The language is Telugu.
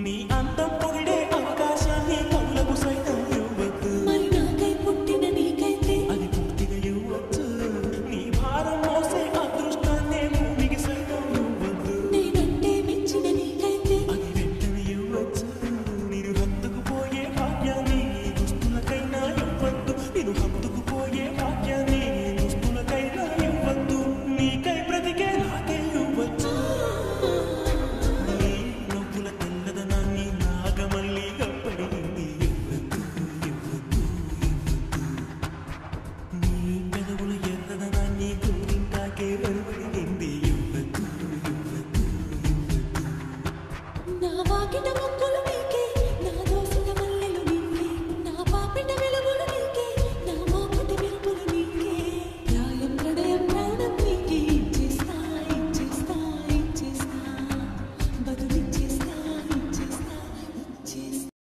నీ అందం పొగిడే అవకాశాన్ని కవులకు సైతం ఇవ్వద్దు. మరి నాకై పుట్టిన నీకైతే అది పూర్తిగా ఇవ్వచ్చు. నీ భారం మోసే అదృష్టాన్నే భూమికి సైతం ఇవ్వద్దు. నేనంటే మెచ్చిన నీకైతే అది వెంటనే ఇవ్వచ్చు. నేను హత్తుకుపోయే భాగ్యాన్ని దుస్తులకైనా ఇవ్వద్దు. నేను హత్తుకుపోయే భాగ్యాన్ని దుస్తులకైనా ఇవ్వద్దు. నీకై బ్రతికే నాకే ఇవ్వచ్చు. నీ నవ్వుల తెల్లదనాన్ని నాగమల్లిగా పడింది ఇవ్వద్దు, ఇవ్వద్దు, ఇవ్వద్దు. నీ పెదవుల ఎర్రదనాన్ని గోరింటాకే వెలువడింది ఇవ్వద్దు, ఇవ్వద్దు, ఇవ్వద్దు. నా వాకిట ముక్కులు